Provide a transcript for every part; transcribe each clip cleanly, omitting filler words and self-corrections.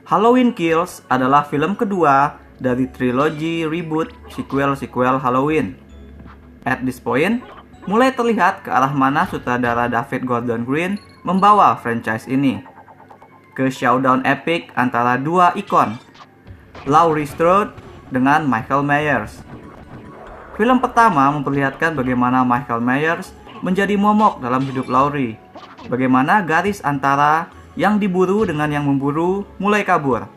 Halloween Kills adalah film kedua dari trilogi reboot sequel Halloween. At this point, mulai terlihat ke arah mana sutradara David Gordon Green membawa franchise ini. Ke showdown epic antara dua ikon, Laurie Strode dengan Michael Myers. Film pertama memperlihatkan bagaimana Michael Myers menjadi momok dalam hidup Laurie. Bagaimana garis antara yang diburu dengan yang memburu mulai kabur.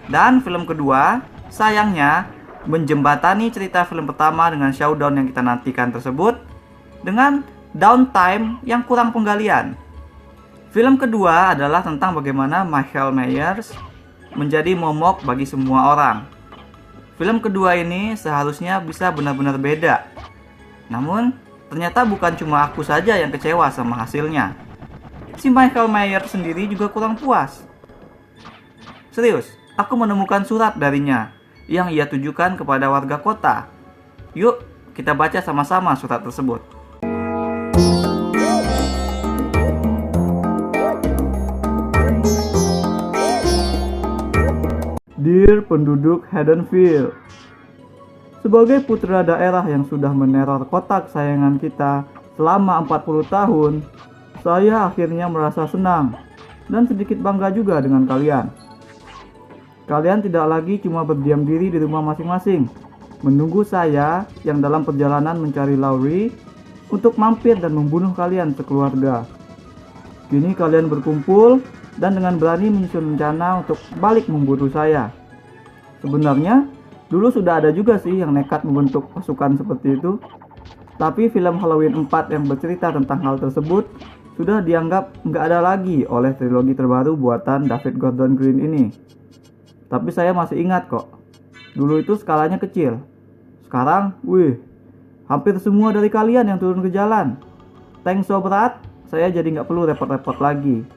Dan film kedua, sayangnya, menjembatani cerita film pertama dengan showdown yang kita nantikan tersebut dengan downtime yang kurang penggalian. Film kedua adalah tentang bagaimana Michael Myers menjadi momok bagi semua orang. Film kedua ini seharusnya bisa benar-benar beda. Namun, ternyata bukan cuma aku saja yang kecewa sama hasilnya. Si Michael Myers sendiri juga kurang puas. Serius, aku menemukan surat darinya yang ia tujukan kepada warga kota. Yuk, kita baca sama-sama surat tersebut. Dear penduduk Haddonfield, sebagai putra daerah yang sudah meneror kota kesayangan kita selama 40 tahun, saya akhirnya merasa senang dan sedikit bangga juga dengan kalian. Kalian tidak lagi cuma berdiam diri di rumah masing-masing, menunggu saya yang dalam perjalanan mencari Laurie untuk mampir dan membunuh kalian sekeluarga. Kini kalian berkumpul dan dengan berani menyusun rencana untuk balik memburu saya. Sebenarnya, dulu sudah ada juga sih yang nekat membentuk pasukan seperti itu. Tapi film Halloween 4 yang bercerita tentang hal tersebut sudah dianggap nggak ada lagi oleh trilogi terbaru buatan David Gordon Green ini. Tapi saya masih ingat kok, dulu itu skalanya kecil. Sekarang, hampir semua dari kalian yang turun ke jalan. Tank so berat, saya jadi nggak perlu repot-repot lagi.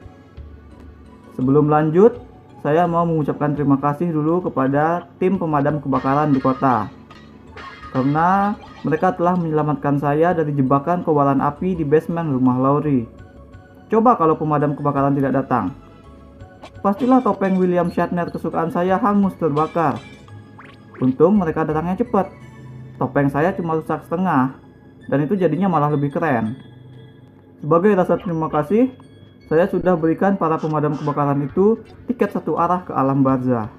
Sebelum lanjut, saya mau mengucapkan terima kasih dulu kepada tim pemadam kebakaran di kota. Karena mereka telah menyelamatkan saya dari jebakan kobaran api di basement rumah Laurie. Coba kalau pemadam kebakaran tidak datang. Pastilah topeng William Shatner kesukaan saya hangus terbakar. Untung mereka datangnya cepat. Topeng saya cuma rusak setengah, dan itu jadinya malah lebih keren. Sebagai rasa terima kasih, saya sudah berikan para pemadam kebakaran itu tiket satu arah ke alam barzah.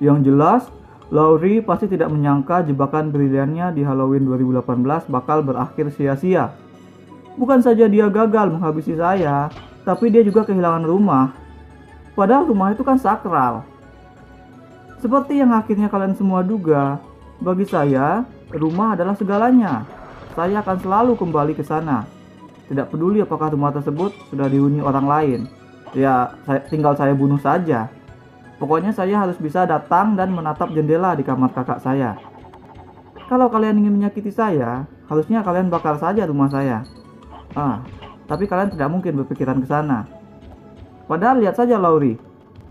Yang jelas, Laurie pasti tidak menyangka jebakan briliannya di Halloween 2018 bakal berakhir sia-sia. Bukan saja dia gagal menghabisi saya, tapi dia juga kehilangan rumah. Padahal rumah itu kan sakral. Seperti yang akhirnya kalian semua duga, bagi saya, rumah adalah segalanya. Saya akan selalu kembali ke sana. Tidak peduli apakah rumah tersebut sudah dihuni orang lain. Ya, tinggal saya bunuh saja. Pokoknya saya harus bisa datang dan menatap jendela di kamar kakak saya. Kalau kalian ingin menyakiti saya, harusnya kalian bakar saja rumah saya. Tapi kalian tidak mungkin berpikiran ke sana. Padahal lihat saja Laurie.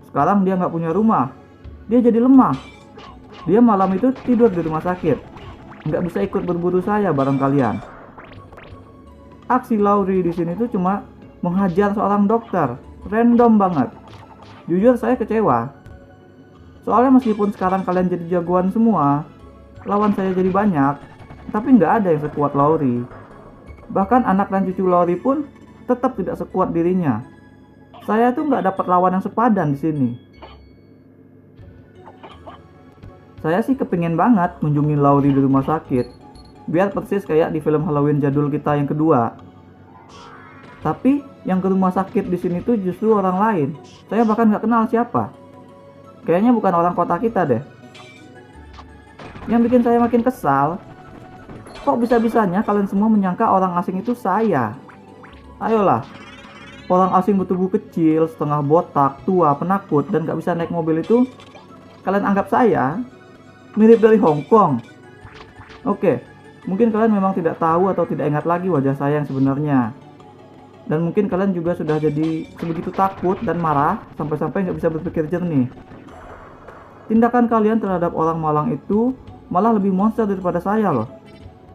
Sekarang dia nggak punya rumah. Dia jadi lemah. Dia malam itu tidur di rumah sakit. Nggak bisa ikut berburu saya bareng kalian. Aksi Laurie di sini tuh cuma menghajar seorang dokter. Random banget. Jujur saya kecewa. Soalnya meskipun sekarang kalian jadi jagoan semua, lawan saya jadi banyak, tapi nggak ada yang sekuat Laurie. Bahkan anak dan cucu Laurie pun tetap tidak sekuat dirinya. Saya tuh nggak dapat lawan yang sepadan di sini. Saya sih kepingin banget kunjungin Laurie di rumah sakit, biar persis kayak di film Halloween jadul kita yang kedua. Tapi yang ke rumah sakit di sini tuh justru orang lain. Saya bahkan nggak kenal siapa. Kayaknya bukan orang kota kita deh. Yang bikin saya makin kesal, kok bisa-bisanya kalian semua menyangka orang asing itu saya? Ayolah, orang asing bertubuh kecil, setengah botak, tua, penakut, dan gak bisa naik mobil itu, kalian anggap saya mirip dari Hong Kong. Oke, mungkin kalian memang tidak tahu atau tidak ingat lagi wajah saya yang sebenarnya. Dan mungkin kalian juga sudah jadi sebegitu takut dan marah, sampai-sampai gak bisa berpikir jernih. Tindakan kalian terhadap orang malang itu malah lebih monster daripada saya loh.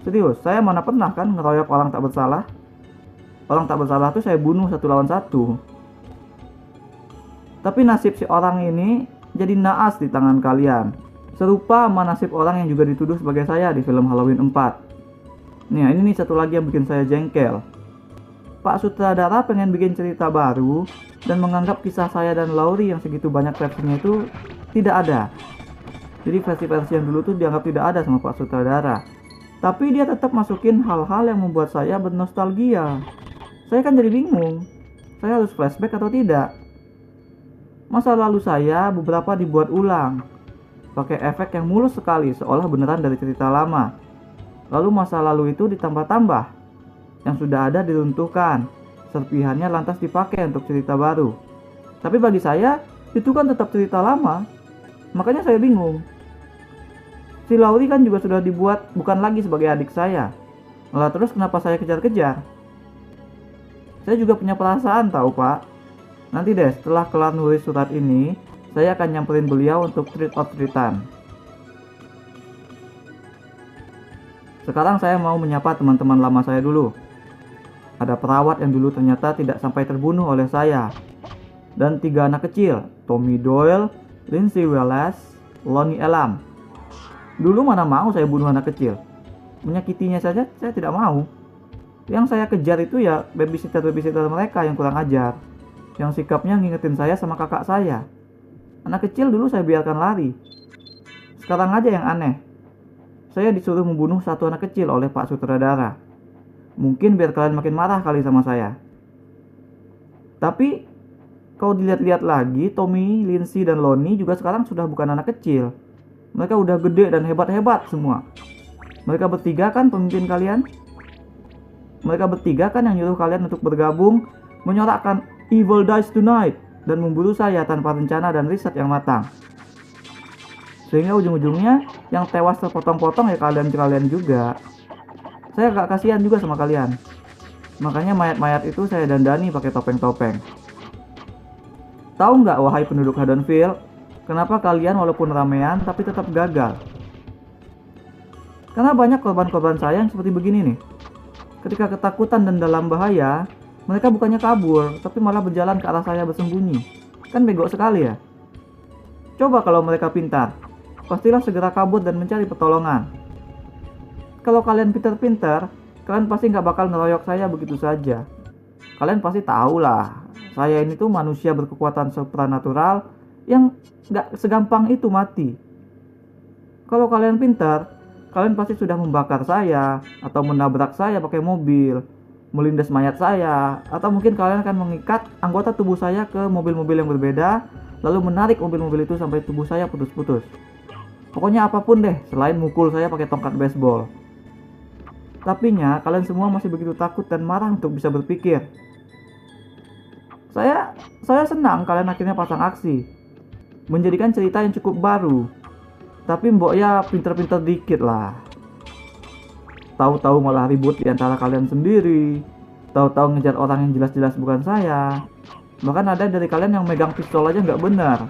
Serius, saya mana pernah kan ngeroyok orang tak bersalah. Orang tak bersalah tuh saya bunuh 1 lawan 1. Tapi nasib si orang ini jadi naas di tangan kalian. Serupa sama nasib orang yang juga dituduh sebagai saya di film Halloween 4. Nah, ini nih satu lagi yang bikin saya jengkel. Pak sutradara pengen bikin cerita baru dan menganggap kisah saya dan Laurie yang segitu banyak versinya itu tidak ada. Jadi versi-versi yang dulu tuh dianggap tidak ada sama Pak sutradara. Tapi dia tetap masukin hal-hal yang membuat saya bernostalgia. Saya kan jadi bingung. Saya harus flashback atau tidak? Masa lalu saya beberapa dibuat ulang, pakai efek yang mulus sekali seolah beneran dari cerita lama. Lalu masa lalu itu ditambah-tambah, yang sudah ada diruntuhkan, serpihannya lantas dipakai untuk cerita baru. Tapi bagi saya, itu kan tetap cerita lama, makanya saya bingung. Si Laurie kan juga sudah dibuat bukan lagi sebagai adik saya, malah terus kenapa saya kejar-kejar? Saya juga punya perasaan tahu Pak. Nanti deh setelah kelar nulis surat ini, saya akan nyamperin beliau untuk treat or treatan. Sekarang saya mau menyapa teman-teman lama saya dulu. Ada perawat yang dulu ternyata tidak sampai terbunuh oleh saya. Dan 3 anak kecil, Tommy Doyle, Lindsay Wallace, Lonnie Elam. Dulu mana mau saya bunuh anak kecil. Menyakitinya saja saya tidak mau. Yang saya kejar itu ya babysitter mereka yang kurang ajar. Yang sikapnya ngingetin saya sama kakak saya. Anak kecil dulu saya biarkan lari. Sekarang aja yang aneh. Saya disuruh membunuh 1 anak kecil oleh Pak sutradara. Mungkin biar kalian makin marah kali sama saya. Tapi kalau dilihat-lihat lagi, Tommy, Lindsay, dan Lonnie juga sekarang sudah bukan anak kecil. Mereka udah gede dan hebat-hebat semua. Mereka bertiga kan pemimpin kalian? Mereka bertiga kan yang nyuruh kalian untuk bergabung, menyorakkan Evil Dies Tonight dan memburu saya tanpa rencana dan riset yang matang. Sehingga ujung-ujungnya yang tewas terpotong-potong ya kalian juga. Saya agak kasihan juga sama kalian. Makanya mayat-mayat itu saya dandani pakai topeng-topeng. Tahu nggak wahai penduduk Haddonfield, kenapa kalian walaupun ramean tapi tetap gagal? Karena banyak korban-korban saya yang seperti begini nih. Ketika ketakutan dan dalam bahaya, mereka bukannya kabur, tapi malah berjalan ke arah saya bersembunyi. Kan bego sekali ya? Coba kalau mereka pintar, pastilah segera kabur dan mencari pertolongan. Kalau kalian pintar-pintar, kalian pasti nggak bakal ngeroyok saya begitu saja. Kalian pasti tahu lah, saya ini tuh manusia berkekuatan supranatural yang nggak segampang itu mati. Kalau kalian pintar, kalian pasti sudah membakar saya, atau menabrak saya pakai mobil, melindas mayat saya, atau mungkin kalian akan mengikat anggota tubuh saya ke mobil-mobil yang berbeda, lalu menarik mobil-mobil itu sampai tubuh saya putus-putus. Pokoknya apapun deh, selain mukul saya pakai tongkat baseball. Tapinya, kalian semua masih begitu takut dan marah untuk bisa berpikir. Saya senang kalian akhirnya pasang aksi, menjadikan cerita yang cukup baru. Tapi mbok ya pinter-pinter dikit lah. Tahu-tahu malah ribut di antara kalian sendiri. Tahu-tahu ngejar orang yang jelas-jelas bukan saya. Bahkan ada dari kalian yang megang pistol aja nggak benar.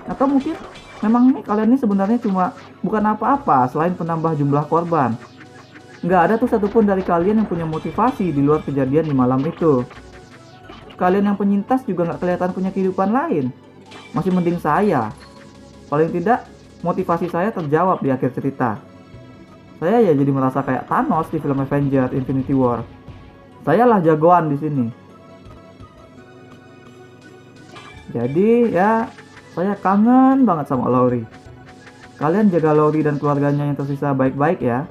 Atau mungkin memang nih kalian ini sebenarnya cuma bukan apa-apa selain penambah jumlah korban. Nggak ada tuh satupun dari kalian yang punya motivasi di luar kejadian di malam itu. Kalian yang penyintas juga nggak kelihatan punya kehidupan lain. Masih mending saya. Paling tidak motivasi saya terjawab di akhir cerita. Saya ya jadi merasa kayak Thanos di film Avengers Infinity War. Saya lah jagoan di sini. Jadi ya saya kangen banget sama Laurie. Kalian jaga Laurie dan keluarganya yang tersisa baik-baik ya.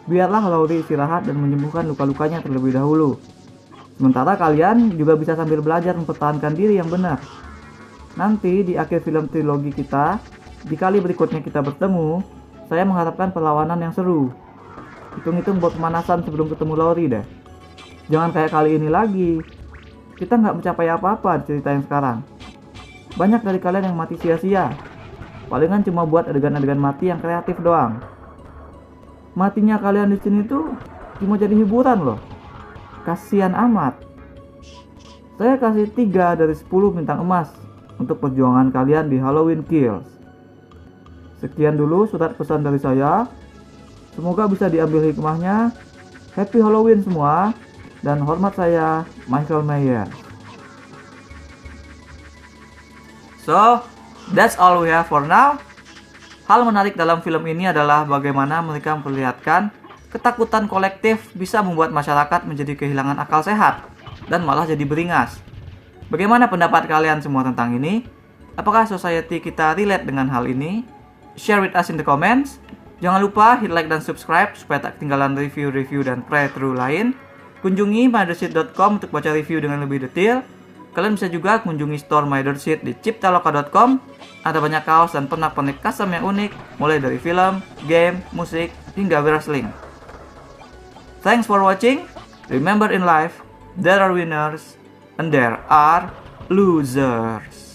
Biarlah Laurie istirahat dan menyembuhkan luka-lukanya terlebih dahulu. Sementara kalian juga bisa sambil belajar mempertahankan diri yang benar. Nanti di akhir film trilogi kita, di kali berikutnya kita bertemu, saya mengharapkan perlawanan yang seru. Hitung-hitung buat pemanasan sebelum ketemu Laurie deh. Jangan kayak kali ini lagi. Kita nggak mencapai apa-apa di cerita yang sekarang. Banyak dari kalian yang mati sia-sia. Palingan cuma buat adegan-adegan mati yang kreatif doang. Matinya kalian di sini tuh cuma jadi hiburan loh. Kasian amat. Saya kasih 3 dari 10 bintang emas untuk perjuangan kalian di Halloween Kills. Sekian dulu surat pesan dari saya. Semoga bisa diambil hikmahnya. Happy Halloween semua. Dan hormat saya, Michael Myers. So, that's all we have for now. Hal menarik dalam film ini adalah bagaimana mereka memperlihatkan ketakutan kolektif bisa membuat masyarakat menjadi kehilangan akal sehat dan malah jadi beringas. Bagaimana pendapat kalian semua tentang ini? Apakah society kita relate dengan hal ini? Share with us in the comments. Jangan lupa hit like dan subscribe supaya tak ketinggalan review-review dan playthrough lain. Kunjungi mydershit.com untuk baca review dengan lebih detail. Kalian bisa juga kunjungi store mydershit di ciptaloka.com. Ada banyak kaos dan pernak-pernik custom yang unik, mulai dari film, game, musik, hingga wrestling. Thanks for watching. Remember in life, there are winners and there are losers.